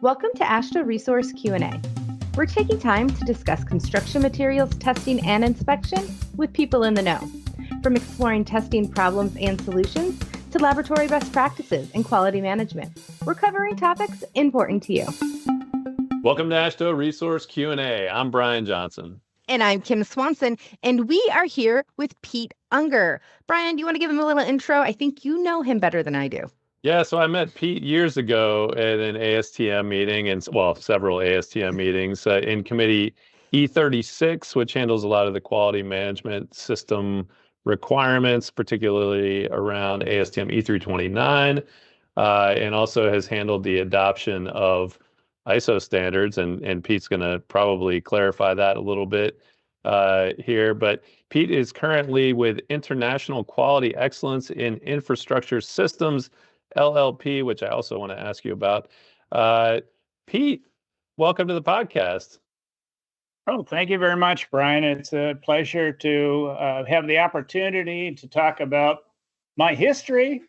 Welcome to AASHTO Resource Q&A. We're taking time to discuss construction materials testing and inspection with people in the know, from exploring testing problems and solutions to laboratory best practices and quality management. We're covering topics important to you. Welcome to AASHTO Resource Q&A. I'm Brian Johnson. And I'm Kim Swanson, and we are here with Pete Unger. Brian, do you want to give him a little intro? I think you know him better than I do. Yeah, so I met Pete years ago at an ASTM meeting, and several ASTM meetings in committee E36, which handles a lot of the quality management system requirements, particularly around ASTM E329, and also has handled the adoption of ISO standards, and Pete's going to probably clarify that a little bit here. But Pete is currently with International Quality Excellence in Infrastructure Systems, LLP, which I also want to ask you about. Pete, welcome to the podcast. Oh, thank you very much, Brian. It's a pleasure to have the opportunity to talk about my history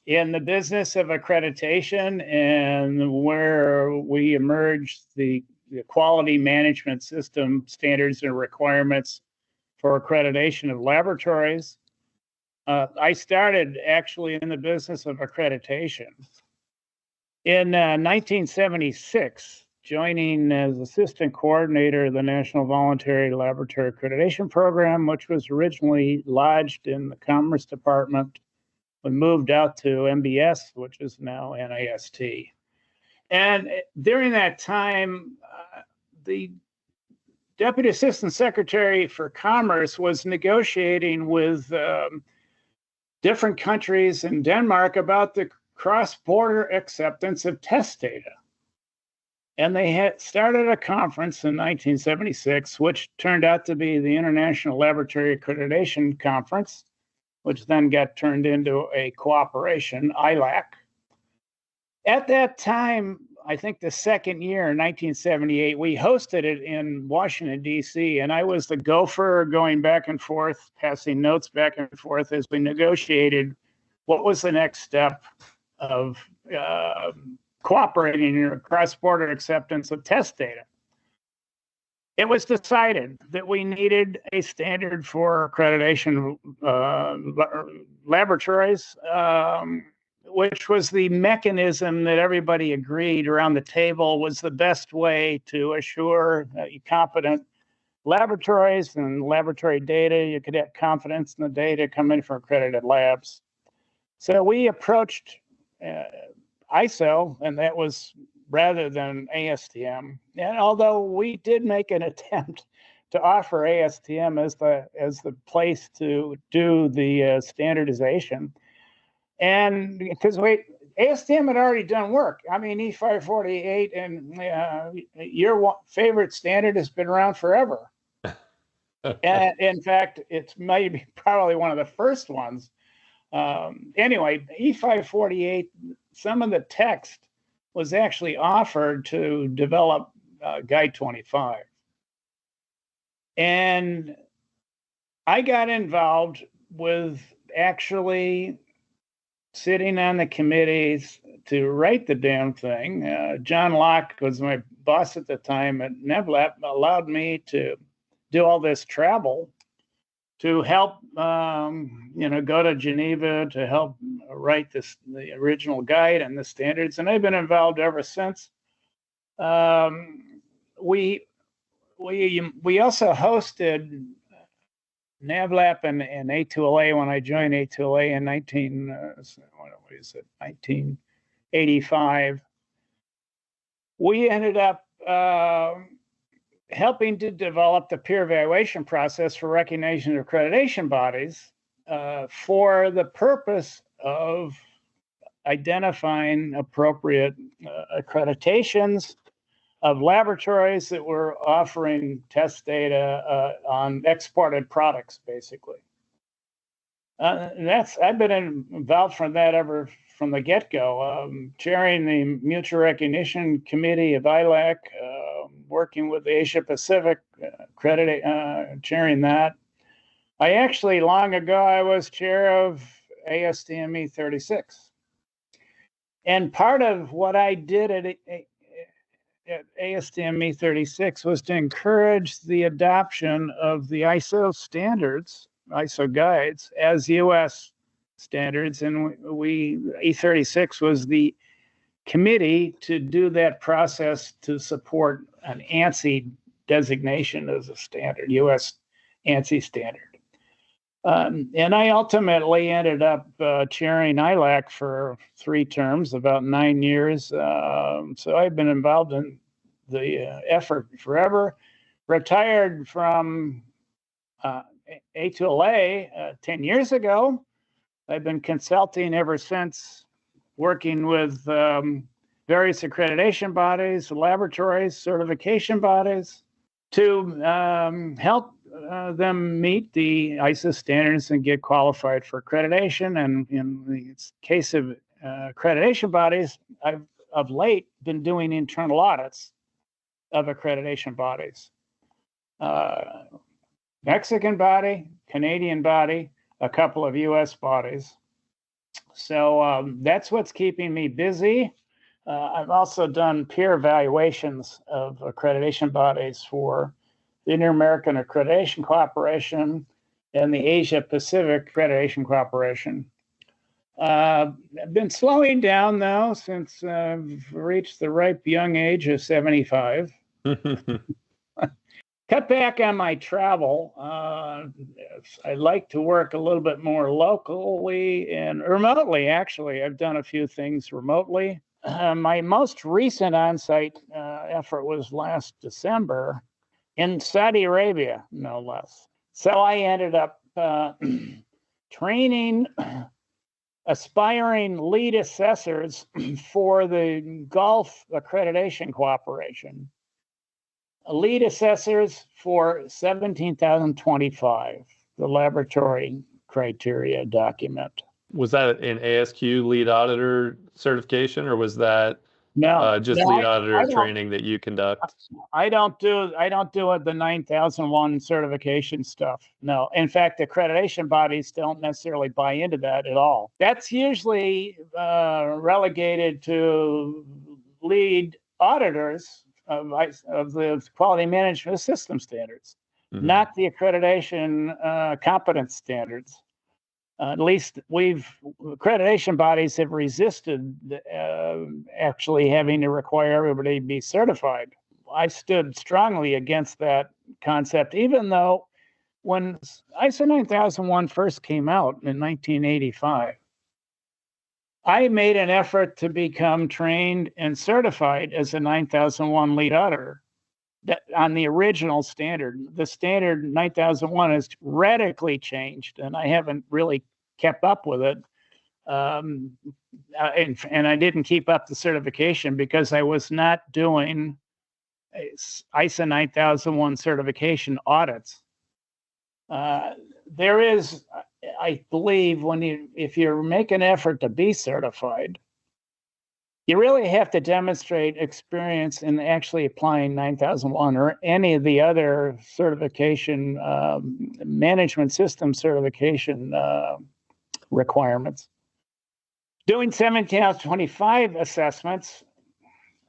in the business of accreditation and where we emerged the quality management system standards and requirements for accreditation of laboratories. I started actually in the business of accreditation in 1976, joining as assistant coordinator of the National Voluntary Laboratory Accreditation Program, which was originally lodged in the Commerce Department and moved out to MBS, which is now NIST. And during that time, the Deputy Assistant Secretary for Commerce was negotiating with different countries in Denmark about the cross-border acceptance of test data. And they had started a conference in 1976, which turned out to be the International Laboratory Accreditation Conference, which then got turned into a cooperation, ILAC. At that time, I think the second year, 1978, we hosted it in Washington, D.C., and I was the gopher going back and forth, passing notes back and forth as we negotiated what was the next step of cooperating in cross-border acceptance of test data. It was decided that we needed a standard for accreditation laboratories, which was the mechanism that everybody agreed around the table was the best way to assure competent laboratories and laboratory data. You could have confidence in the data coming from accredited labs. So we approached ISO, and that was rather than ASTM. And although we did make an attempt to offer ASTM as the place to do the standardization, and because ASTM had already done work. I mean, E548 and your favorite standard has been around forever. And in fact, it's maybe probably one of the first ones. Anyway, E548, some of the text was actually offered to develop Guide 25. And I got involved with actually sitting on the committees to write the damn thing. John Locke was my boss at the time at NEVLAP, allowed me to do all this travel to help, go to Geneva to help write the original guide and the standards. And I've been involved ever since. We also hosted NAVLAP and A2LA when I joined A2LA in 1985. We ended up helping to develop the peer evaluation process for recognition of accreditation bodies for the purpose of identifying appropriate accreditations of laboratories that were offering test data on exported products, basically. I've been involved from that ever from the get-go, chairing the Mutual Recognition Committee of ILAC, working with the Asia Pacific, chairing that. I actually, long ago, I was chair of ASTM E36. And part of what I did at ASTM E36 was to encourage the adoption of the ISO standards, ISO guides, as US standards. And E36 was the committee to do that process to support an ANSI designation as a standard, US ANSI standard. And I ultimately ended up chairing ILAC for 3 terms, about 9 years. So I've been involved in the effort forever. Retired from A2LA 10 years ago. I've been consulting ever since, working with various accreditation bodies, laboratories, certification bodies to help them meet the ISO standards and get qualified for accreditation. And in the case of accreditation bodies, I've of late been doing internal audits of accreditation bodies. Mexican body, Canadian body, a couple of US bodies. So that's what's keeping me busy. I've also done peer evaluations of accreditation bodies for the Inter-American Accreditation Cooperation and the Asia Pacific Accreditation Cooperation. I've been slowing down though since I've reached the ripe young age of 75. Cut back on my travel. I like to work a little bit more locally and remotely, actually. I've done a few things remotely. My most recent on-site effort was last December in Saudi Arabia, no less. So I ended up training aspiring lead assessors for the Gulf Accreditation Cooperation. Lead assessors for 17,025, the laboratory criteria document. Was that an ASQ lead auditor certification, or was that just no, lead auditor training that you conduct? I don't do the 9001 certification stuff. No, in fact, accreditation bodies don't necessarily buy into that at all. That's usually relegated to lead auditors of the quality management system standards, not the accreditation competence standards. At least accreditation bodies have resisted actually having to require everybody to be certified. I stood strongly against that concept, even though when ISO 9001 first came out in 1985, I made an effort to become trained and certified as a 9001 lead auditor on the original standard. The standard 9001 has radically changed, and I haven't really kept up with it. And I didn't keep up the certification because I was not doing ISO 9001 certification audits. There is, I believe, if you make an effort to be certified, you really have to demonstrate experience in actually applying 9001 or any of the other certification, management system certification requirements. Doing 17,025 assessments,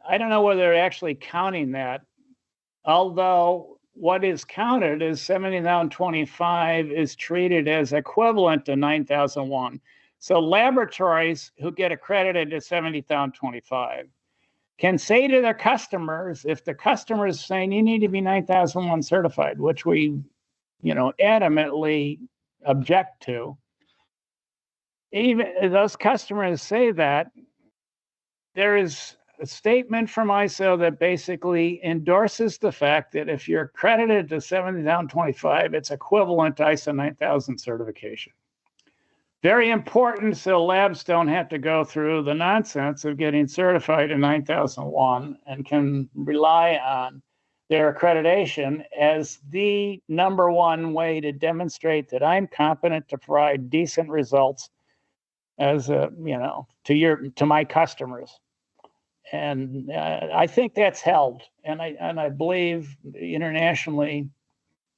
I don't know whether they're actually counting that, although what is counted is 17,025 is treated as equivalent to 9001. So laboratories who get accredited to 70,025 can say to their customers, if the customer is saying you need to be 9001 certified, which we, adamantly object to, even those customers say that, there is a statement from ISO that basically endorses the fact that if you're accredited to 70,025, it's equivalent to ISO 9000 certification. Very important so labs don't have to go through the nonsense of getting certified in 9001 and can rely on their accreditation as the number one way to demonstrate that I'm competent to provide decent results as to my customers. And I think that's held. And I believe internationally,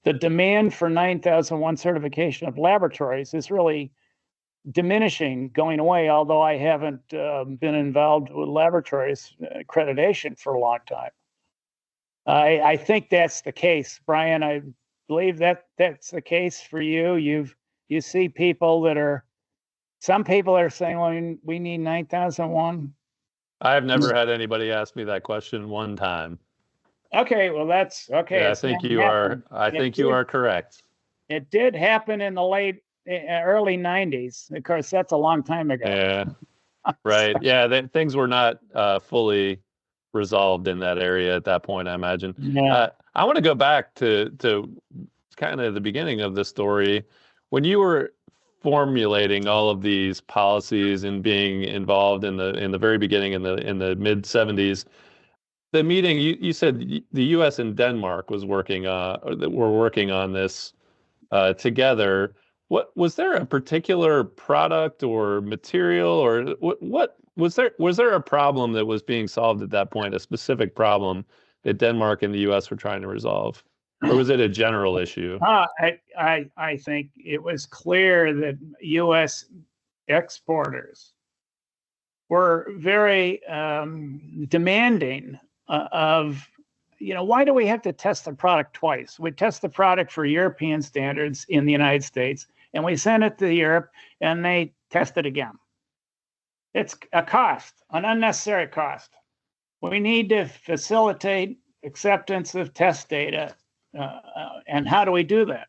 the demand for 9001 certification of laboratories is really diminishing, going away, although I haven't been involved with laboratories accreditation for a long time. I think that's the case, Brian. I believe that's the case for you. You see people that are, some people are saying, well, we need 9001. I've never had anybody ask me that question one time. Okay, well, that's okay. Yeah, I think you are correct. It did happen in the early 90s. Of course, that's a long time ago. Yeah, right. Yeah, things were not fully resolved in that area at that point, I imagine. Yeah. I want to go back to kind of the beginning of the story. When you were formulating all of these policies and being involved in the very beginning in the mid 70s, the meeting you said the U.S. and Denmark were working on this together. What was there a particular product or material, or what was there a problem that was being solved at that point, a specific problem that Denmark and the U.S. were trying to resolve, or was it a general issue? I think it was clear that U.S. exporters were very demanding of, why do we have to test the product twice? We test the product for European standards in the United States, and we send it to Europe, and they test it again. It's a cost, an unnecessary cost. We need to facilitate acceptance of test data. And how do we do that?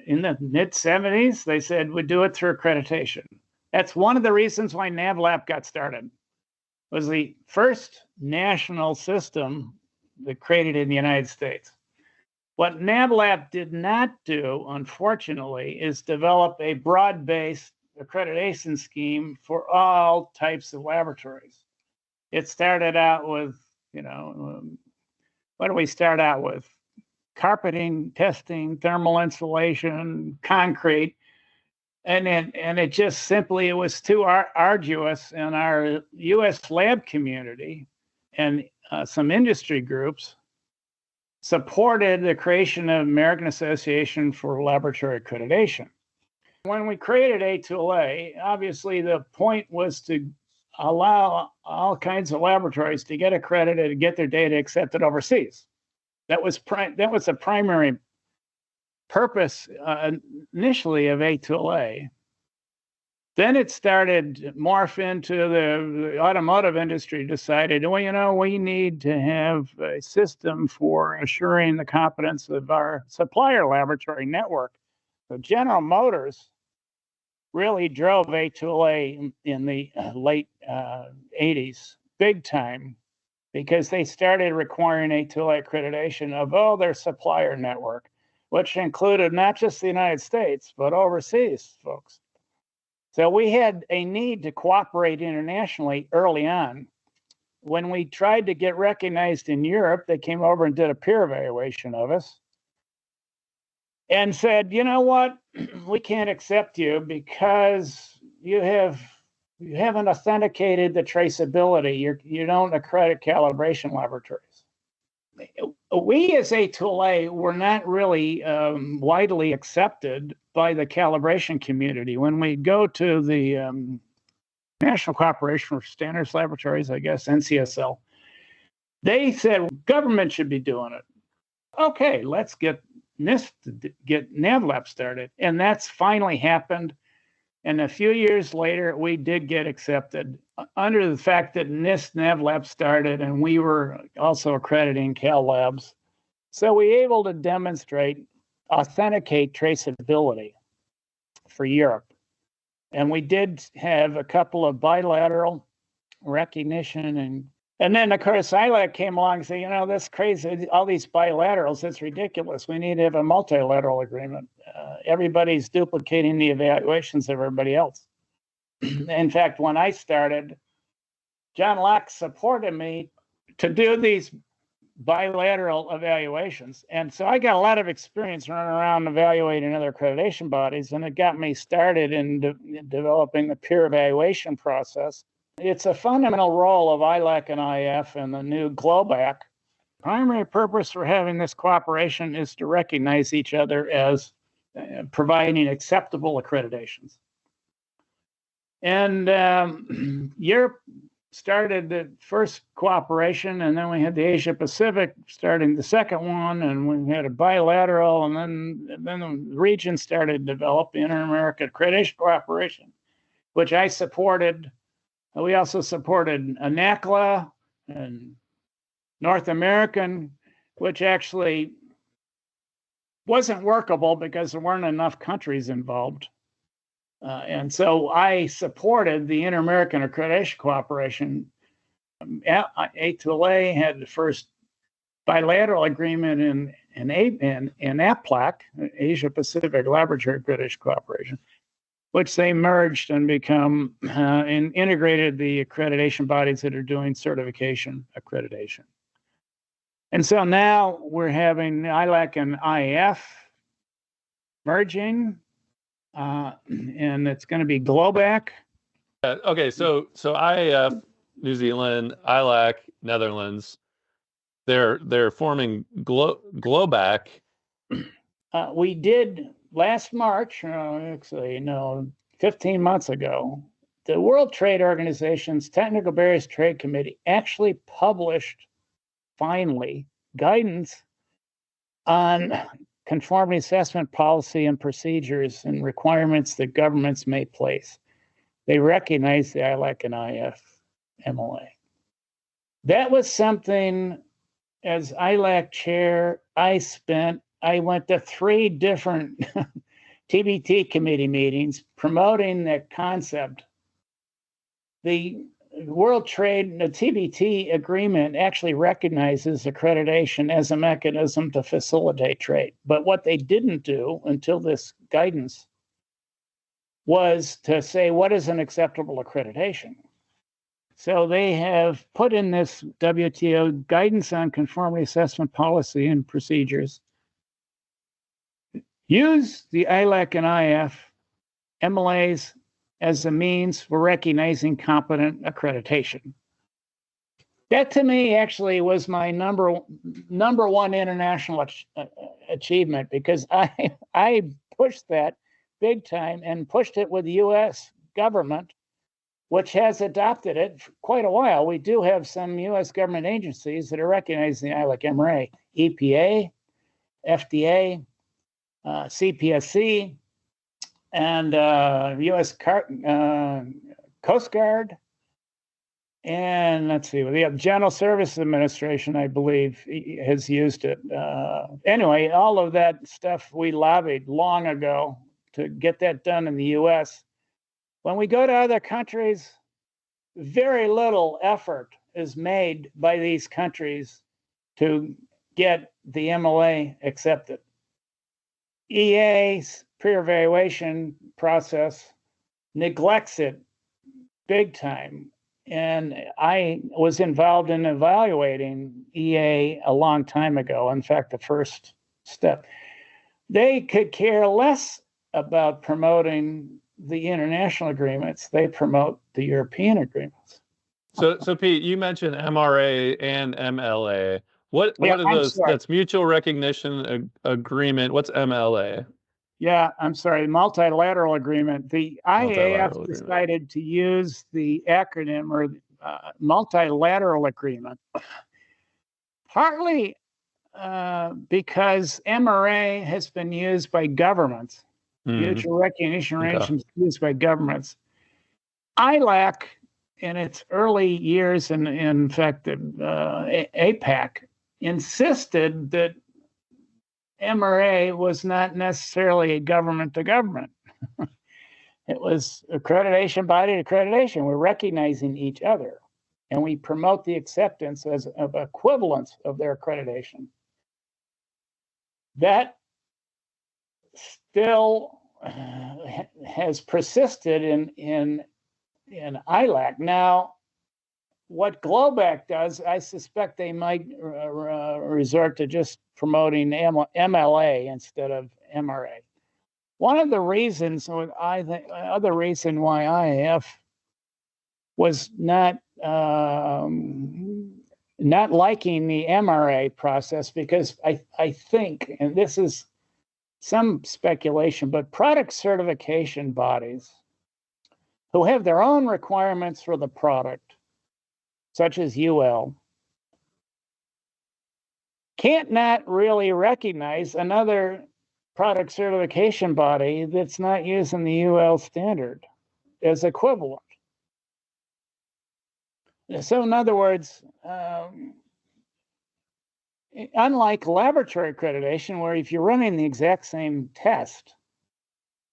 In the mid-70s, they said we'd do it through accreditation. That's one of the reasons why NavLab got started. It was the first national system that created in the United States. What NavLab did not do, unfortunately, is develop a broad-based accreditation scheme for all types of laboratories. It started out with, what do we start out with? Carpeting, testing, thermal insulation, concrete. And it just simply, it was too arduous, and our U.S. lab community and some industry groups supported the creation of American Association for Laboratory Accreditation. When we created A2LA, obviously the point was to allow all kinds of laboratories to get accredited and get their data accepted overseas. That was the primary purpose initially of A2LA. Then it started to morph into the automotive industry decided, we need to have a system for assuring the competence of our supplier laboratory network. So General Motors really drove A2LA in the late 80s, big time, because they started requiring A2LA accreditation of all their supplier network, which included not just the United States, but overseas folks. So we had a need to cooperate internationally early on. When we tried to get recognized in Europe, they came over and did a peer evaluation of us and said, you know what, we can't accept you because you haven't authenticated the traceability. You don't accredit calibration laboratories. We as A2LA were not really widely accepted by the calibration community. When we go to the National Cooperation for Standards Laboratories, I guess, NCSL, they said government should be doing it. Okay, let's get NIST to get NavLab started. And that's finally happened. And a few years later, we did get accepted under the fact that NIST NavLab started, and we were also accrediting Cal Labs. So we were able to demonstrate, authenticate traceability for Europe. And we did have a couple of bilateral recognition. And then, of course, ILAC came along and said, that's crazy. All these bilaterals, it's ridiculous. We need to have a multilateral agreement. Everybody's duplicating the evaluations of everybody else. In fact, when I started, John Locke supported me to do these bilateral evaluations. And so I got a lot of experience running around evaluating other accreditation bodies, and it got me started in developing the peer evaluation process. It's a fundamental role of ILAC and IF and the new GLOBAC. Primary purpose for having this cooperation is to recognize each other as providing acceptable accreditations. And Europe started the first cooperation, and then we had the Asia Pacific starting the second one, and we had a bilateral, and then the region started to develop the Inter-American Accreditation Cooperation, which I supported. We also supported ANACLA and North American, which actually wasn't workable because there weren't enough countries involved. And so I supported the Inter-American Accreditation Cooperation. A2LA had the first bilateral agreement in APLAC, Asia Pacific Laboratory Accreditation Cooperation, which they merged and become and integrated the accreditation bodies that are doing certification accreditation. And so now we're having ILAC and IAF merging. And it's going to be GLOBAC. Okay, so IAF, New Zealand, ILAC, Netherlands, they're forming GLOBAC. We did last March, actually, 15 months ago, the World Trade Organization's Technical Barriers Trade Committee actually published, finally, guidance on conformity assessment policy and procedures and requirements that governments may place. They recognize the ILAC and IF MLA. That was something, as ILAC chair, I went to 3 different TBT committee meetings promoting that concept. The World Trade, the TBT agreement actually recognizes accreditation as a mechanism to facilitate trade. But what they didn't do until this guidance was to say, what is an acceptable accreditation? So they have put in this WTO guidance on conformity assessment policy and procedures. Use the ILAC and IF MLAs as a means for recognizing competent accreditation. That to me actually was my number one international achievement, because I pushed that big time and pushed it with the U.S. government, which has adopted it for quite a while. We do have some U.S. government agencies that are recognizing the ILAC MRA, EPA, FDA, CPSC, and U.S. Coast Guard, and let's see, we have General Services Administration, I believe, has used it. Anyway, all of that stuff we lobbied long ago to get that done in the U.S. When we go to other countries, very little effort is made by these countries to get the MLA accepted. EA's peer evaluation process neglects it big time. And I was involved in evaluating EA a long time ago. In fact, the first step. They could care less about promoting the international agreements. They promote the European agreements. So Pete, you mentioned MRA and MLA. What are those? Sorry. That's mutual recognition agreement. What's MLA? Yeah, I'm sorry, multilateral agreement. The IAF decided to use the acronym or multilateral agreement, partly because MRA has been used by governments, mutual recognition arrangements used by governments. ILAC, in its early years, and in fact, APAC, insisted that MRA was not necessarily a government to government. It was accreditation body to accreditation. We're recognizing each other, and we promote the acceptance of equivalence of their accreditation. That still has persisted in ILAC. Now, what GLOBAC does, I suspect they might resort to just promoting MLA instead of MRA. One of the reasons, other reason why IAF was not liking the MRA process, because I think, and this is some speculation, but product certification bodies who have their own requirements for the product, such as UL, can't not really recognize another product certification body that's not using the UL standard as equivalent. So in other words, unlike laboratory accreditation, where if you're running the exact same test,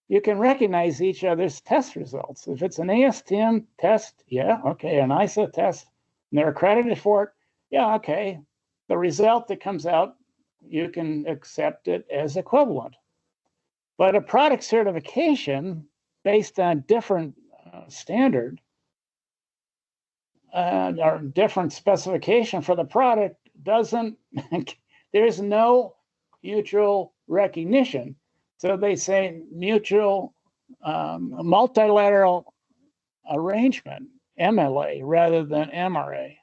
you can recognize each other's test results. If it's an ASTM test, yeah, okay, an ISO test, and they're accredited for it, yeah, okay. The result that comes out, you can accept it as equivalent. But a product certification based on different standard or different specification for the product doesn't, there's no mutual recognition. So they say mutual multilateral arrangement, MLA, rather than MRA.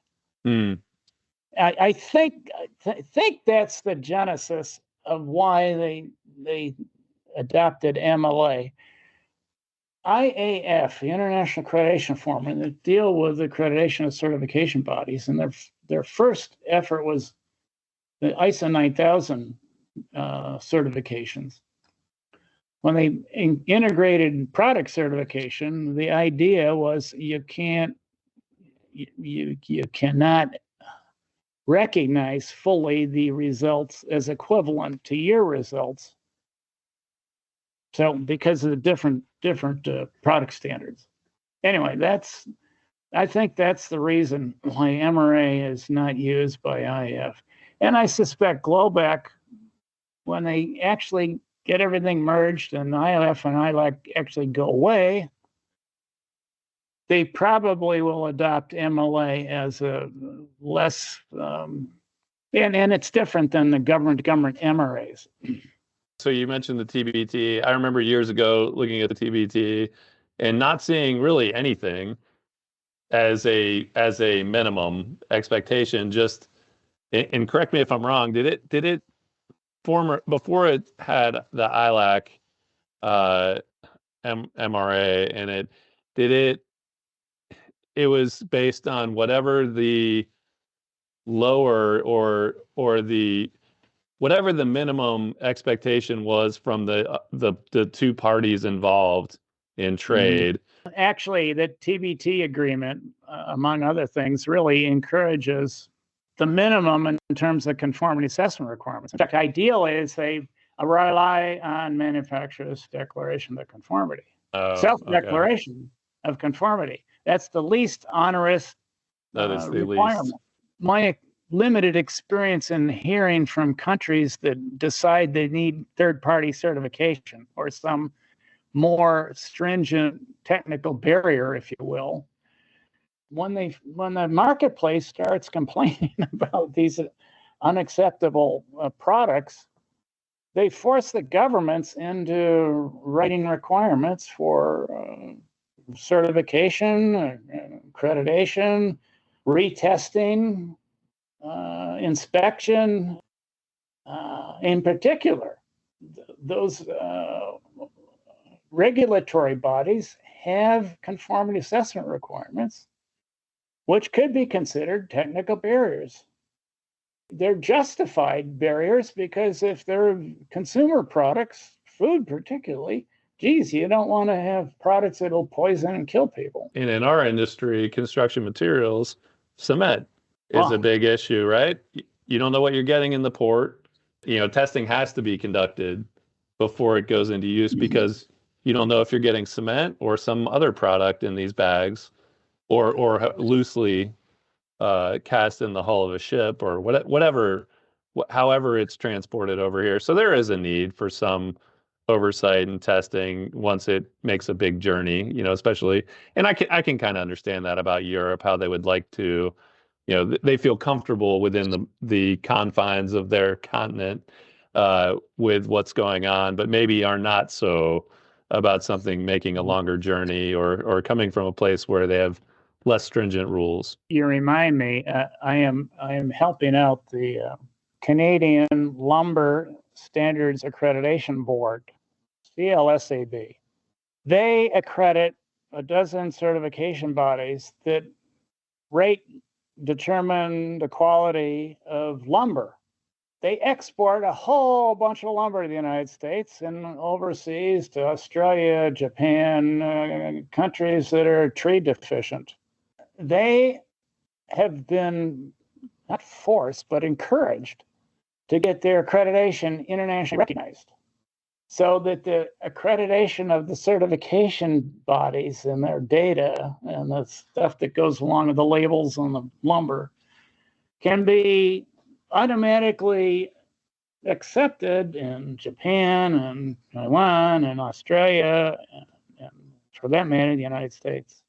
I think that's the genesis of why they adopted MLA. IAF, the International Accreditation Forum, and they deal with accreditation of certification bodies, and their first effort was the ISO 9000 certifications. When they integrated product certification, the idea was you cannot recognize fully the results as equivalent to your results. So because of the different product standards. Anyway, I think that's the reason why MRA is not used by IAF. And I suspect Globak, when they actually get everything merged and ILF and ILAC actually go away, they probably will adopt MLA as a less, and it's different than the government MRAs. So you mentioned the TBT. I remember years ago looking at the TBT and not seeing really anything as a minimum expectation. Just, and correct me if I'm wrong, did it before it had the ILAC MRA in it, it was based on whatever the lower or the whatever the minimum expectation was from the two parties involved in trade. Actually, the TBT agreement, among other things, really encourages the minimum in terms of conformity assessment requirements. In fact, ideally, is they rely on manufacturer's declaration of conformity, self-declaration of conformity. That's the least onerous requirement. Least. My limited experience in hearing from countries that decide they need third-party certification or some more stringent technical barrier, if you will, when the marketplace starts complaining about these unacceptable products, they force the governments into writing requirements for certification, accreditation, retesting, inspection. In particular, those regulatory bodies have conformity assessment requirements, which could be considered technical barriers. They're justified barriers because if they're consumer products, food particularly, geez, you don't want to have products that'll poison and kill people. And in our industry, construction materials, cement is a big issue, right? You don't know what you're getting in the port. Testing has to be conducted before it goes into use because you don't know if you're getting cement or some other product in these bags or loosely cast in the hull of a ship or whatever, however it's transported over here. So there is a need for some oversight and testing once it makes a big journey, especially. And I can kind of understand that about Europe, how they would like to, they feel comfortable within the confines of their continent with what's going on, but maybe are not so about something making a longer journey or coming from a place where they have less stringent rules. You remind me, I am helping out the Canadian Lumber Standards Accreditation Board, CLSAB. They accredit a dozen certification bodies that determine the quality of lumber. They export a whole bunch of lumber to the United States and overseas to Australia, Japan, countries that are tree deficient. They have been not forced, but encouraged to get their accreditation internationally recognized, so that the accreditation of the certification bodies and their data and the stuff that goes along with the labels on the lumber can be automatically accepted in Japan and Taiwan and Australia, and for that matter, the United States.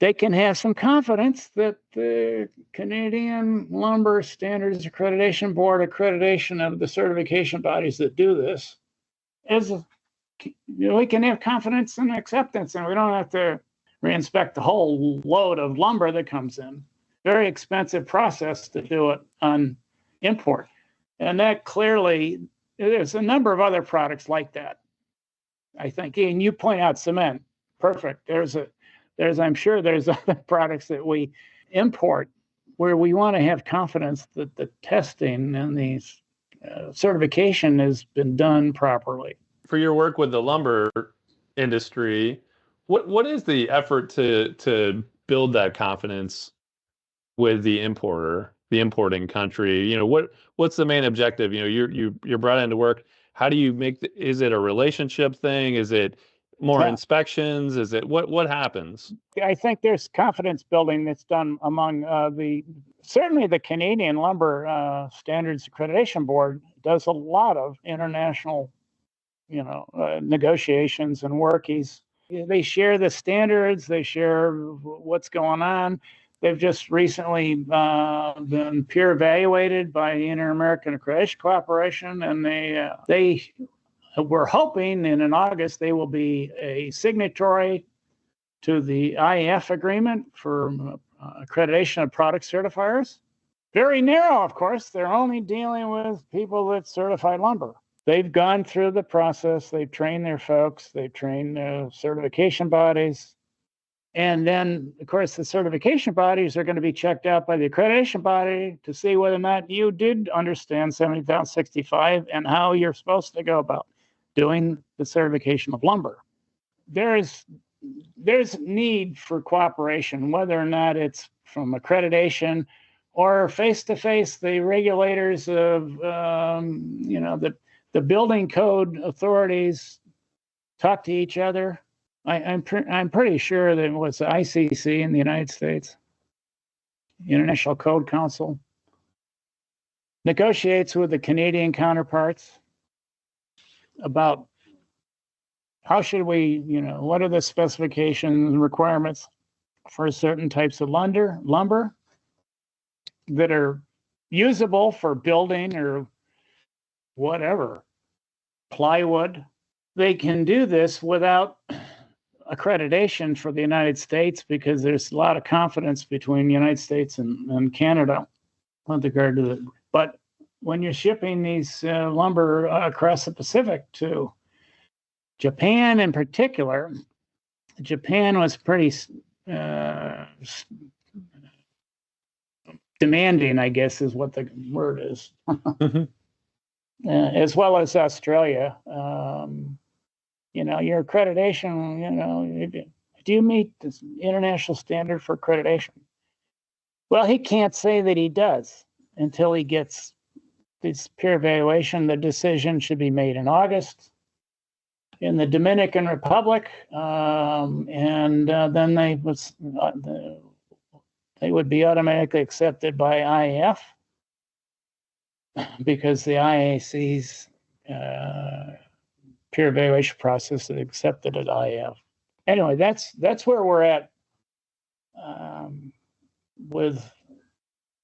They can have some confidence that the Canadian Lumber Standards Accreditation Board accreditation of the certification bodies that do this is, we can have confidence and acceptance, and we don't have to reinspect the whole load of lumber that comes in. Very expensive process to do it on import. And that clearly, there's a number of other products like that, I think. And you point out cement. Perfect. I'm sure there's other products that we import where we want to have confidence that the testing and the certification has been done properly. For your work with the lumber industry, what is the effort to build that confidence with the importing country? What's the main objective? You're brought into work. How do you is it a relationship thing? Is it more inspections? Is it what happens? I think there's confidence building that's done among certainly the Canadian Lumber Standards Accreditation Board does a lot of international, negotiations and workies. They share the standards. They share what's going on. They've just recently been peer evaluated by the Inter-American Accreditation Cooperation, and they we're hoping in August they will be a signatory to the IAF agreement for accreditation of product certifiers. Very narrow, of course. They're only dealing with people that certify lumber. They've gone through the process. They've trained their folks. They've trained the certification bodies. And then, of course, the certification bodies are going to be checked out by the accreditation body to see whether or not you did understand 70,065 and how you're supposed to go about doing the certification of lumber. There's need for cooperation, whether or not it's from accreditation or face-to-face. The regulators of, the building code authorities talk to each other. I'm pretty sure that it was the ICC in the United States, International Code Council, negotiates with the Canadian counterparts about how should we, what are the specifications and requirements for certain types of lumber that are usable for building or whatever, plywood. They can do this without accreditation for the United States because there's a lot of confidence between the United States and Canada with regard to it. But when you're shipping these lumber across the Pacific to Japan in particular, Japan was pretty demanding, I guess is what the word is, as well as Australia. Your accreditation, do you meet this international standard for accreditation? Well, he can't say that he does until he gets this peer evaluation. The decision should be made in August in the Dominican Republic, and then they would be automatically accepted by IAF because the IAC's peer evaluation process is accepted at IAF. Anyway, that's where we're at with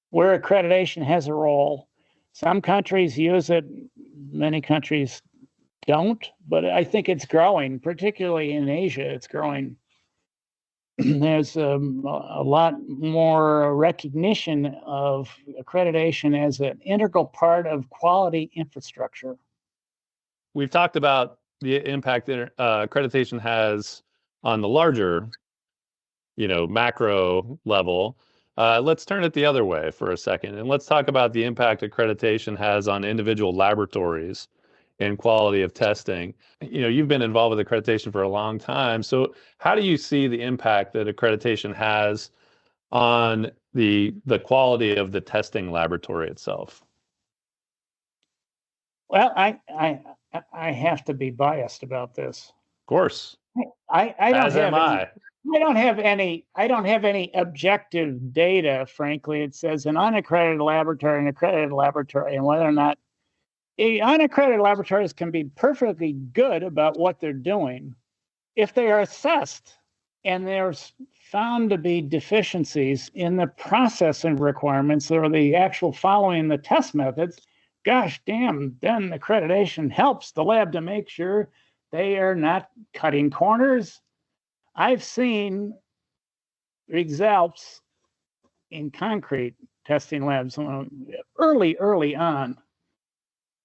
where accreditation has a role. Some countries use it, many countries don't, but I think it's growing, particularly in Asia. It's growing. There's a lot more recognition of accreditation as an integral part of quality infrastructure. We've talked about the impact that accreditation has on the larger macro level. Let's turn it the other way for a second, and let's talk about the impact accreditation has on individual laboratories and quality of testing. You've been involved with accreditation for a long time. So how do you see the impact that accreditation has on the quality of the testing laboratory itself? Well, I have to be biased about this. Of course. I As am I. I don't have any objective data, frankly. It says an unaccredited laboratory, an accredited laboratory, and whether or not unaccredited laboratories can be perfectly good about what they're doing if they are assessed and there's found to be deficiencies in the processing requirements or the actual following the test methods. Gosh damn, then accreditation helps the lab to make sure they are not cutting corners. I've seen results in concrete testing labs early on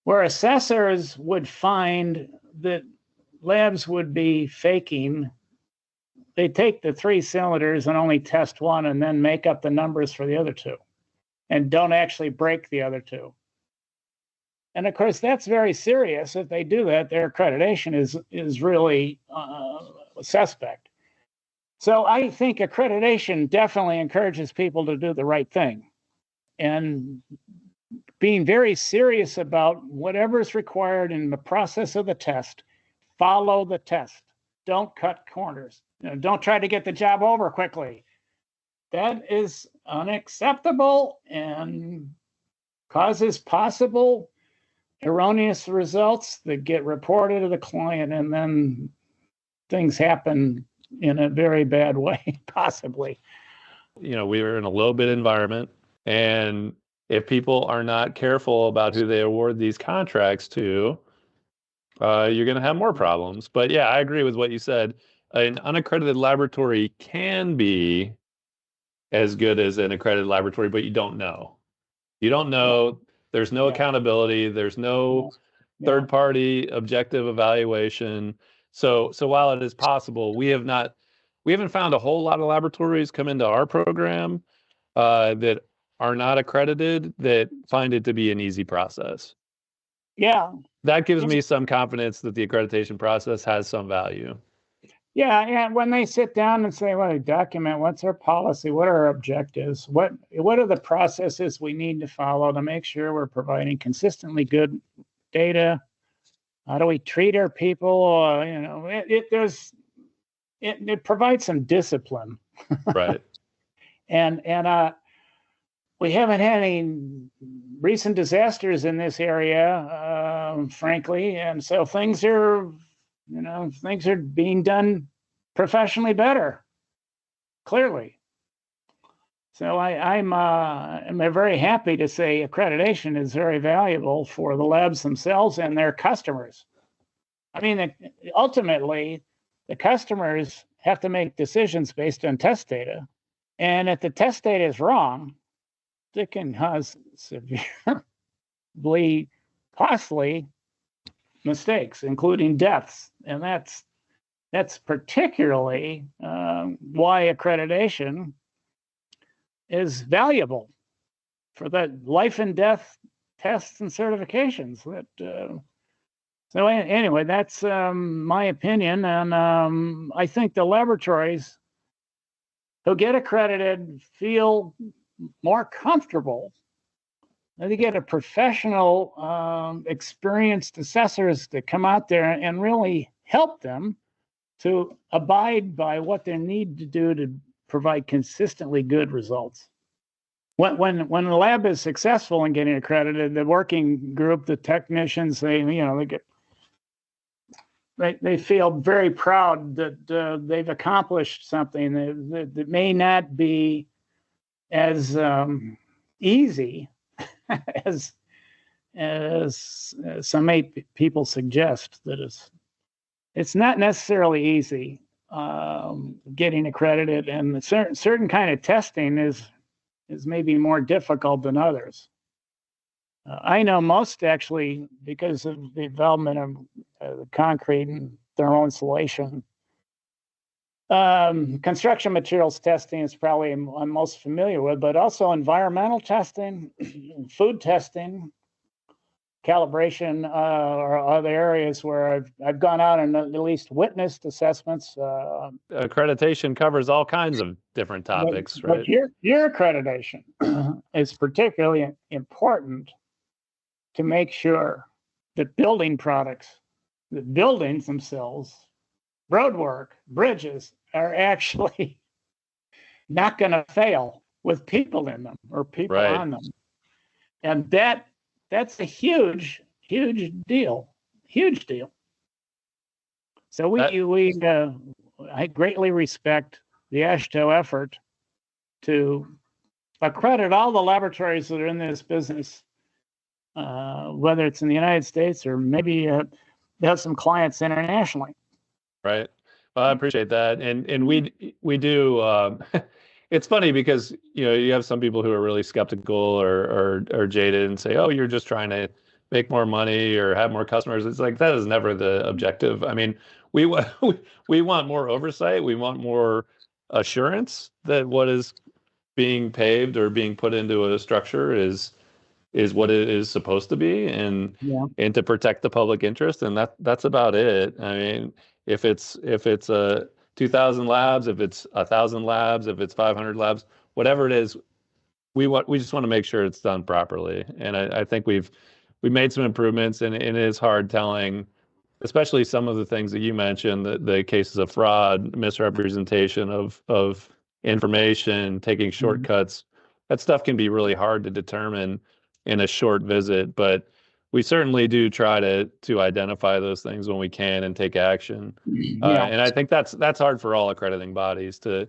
where assessors would find that labs would be faking. They take the 3 cylinders and only test one and then make up the numbers for the other 2 and don't actually break the other 2. And of course, that's very serious. If they do that, their accreditation is really suspect. So I think accreditation definitely encourages people to do the right thing and being very serious about whatever's required in the process of the test. Follow the test. Don't cut corners. Don't try to get the job over quickly. That is unacceptable and causes possible erroneous results that get reported to the client, and then things happen in a very bad way, possibly. We are in a low bid environment, and if people are not careful about who they award these contracts to, you're going to have more problems. But yeah, I agree with what you said. An unaccredited laboratory can be as good as an accredited laboratory, but you don't know. You don't know. There's no accountability. There's no third-party objective evaluation. So while it is possible, we haven't found a whole lot of laboratories come into our program that are not accredited that find it to be an easy process. Yeah. That gives me some confidence that the accreditation process has some value. Yeah, and when they sit down and say, well, document what's our policy, what are our objectives, what are the processes we need to follow to make sure we're providing consistently good data? How do we treat our people? It provides some discipline. Right. And we haven't had any recent disasters in this area, frankly, and so things are being done professionally better, clearly. So I'm very happy to say accreditation is very valuable for the labs themselves and their customers. I mean, ultimately, the customers have to make decisions based on test data, and if the test data is wrong, it can cause severely costly mistakes, including deaths, and that's particularly why accreditation is valuable for the life and death tests and certifications. So anyway, that's my opinion, and I think the laboratories who get accredited feel more comfortable. They get a professional, experienced assessors that come out there and really help them to abide by what they need to do to provide consistently good results. When the lab is successful in getting accredited, the working group, the technicians, they feel very proud that they've accomplished something that may not be as easy as some people suggest. That it's not necessarily easy getting accredited, and certain kind of testing is maybe more difficult than others. I know most, actually, because of the development of concrete and thermal insulation, Construction materials testing is probably I'm most familiar with, but also environmental testing, food testing, calibration are other areas where I've gone out and at least witnessed assessments. Accreditation covers all kinds of different topics, but right? Your accreditation is particularly important to make sure that building products, the buildings themselves, roadwork, bridges are actually not going to fail with people in them or people Right. on them. And that's a huge deal. So I greatly respect the AASHTO effort to accredit all the laboratories that are in this business, whether it's in the United States or maybe they have some clients internationally. Right. Well, I appreciate that. And we do, it's funny because, you have some people who are really skeptical or jaded and say, oh, you're just trying to make more money or have more customers. It's like, that is never the objective. I mean, we want more oversight. We want more assurance that what is being paved or being put into a structure is what it is supposed to be, and to protect the public interest, and that's about it. I mean, if it's 2,000 labs, if it's 1,000 labs, if it's 500 labs, whatever it is, we just want to make sure it's done properly. And I think we've made some improvements, and it is hard telling, especially some of the things that you mentioned, the cases of fraud, misrepresentation of information, taking shortcuts. That stuff can be really hard to determine in a short visit, but we certainly do try to identify those things when we can and take action. And I think that's hard for all accrediting bodies to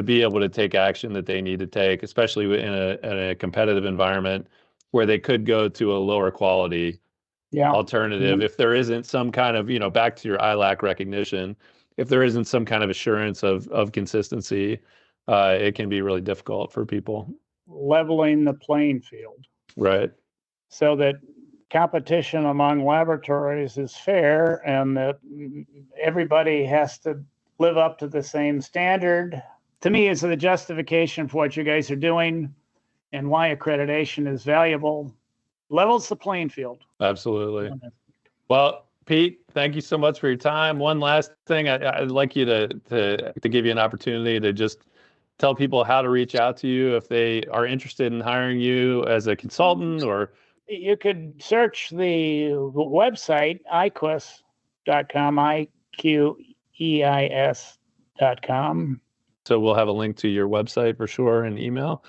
be able to take action that they need to take, especially in a competitive environment where they could go to a lower quality alternative. If there isn't some kind of, back to your ILAC recognition, if there isn't some kind of assurance of consistency, it can be really difficult for people. Leveling the playing field. Right. So that competition among laboratories is fair and that everybody has to live up to the same standard. To me, is the justification for what you guys are doing and why accreditation is valuable. Levels the playing field. Absolutely. Well, Pete, thank you so much for your time. One last thing, I'd like you to give you an opportunity to just tell people how to reach out to you if they are interested in hiring you as a consultant. Or you could search the website iqueis.com, iqeis.com. So we'll have a link to your website for sure and email,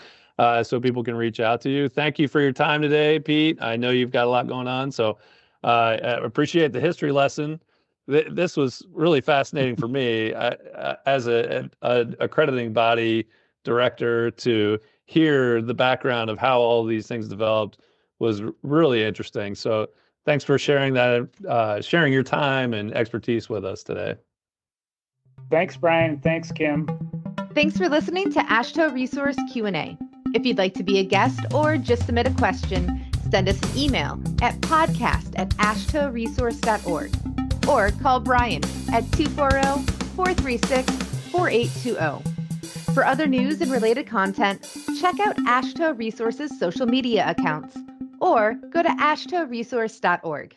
so people can reach out to you. Thank you for your time today, Pete. I know you've got a lot going on, so I appreciate the history lesson. This was really fascinating for me as an accrediting body director. To hear the background of how all these things developed was really interesting. So thanks for sharing that, sharing your time and expertise with us today. Thanks, Brian. Thanks, Kim. Thanks for listening to AASHTO Resource Q&A. If you'd like to be a guest or just submit a question, send us an email at podcast@ashtoresource.org or call Brian at 240-436-4820. For other news and related content, check out AASHTO Resource's social media accounts or go to ashtoresource.org.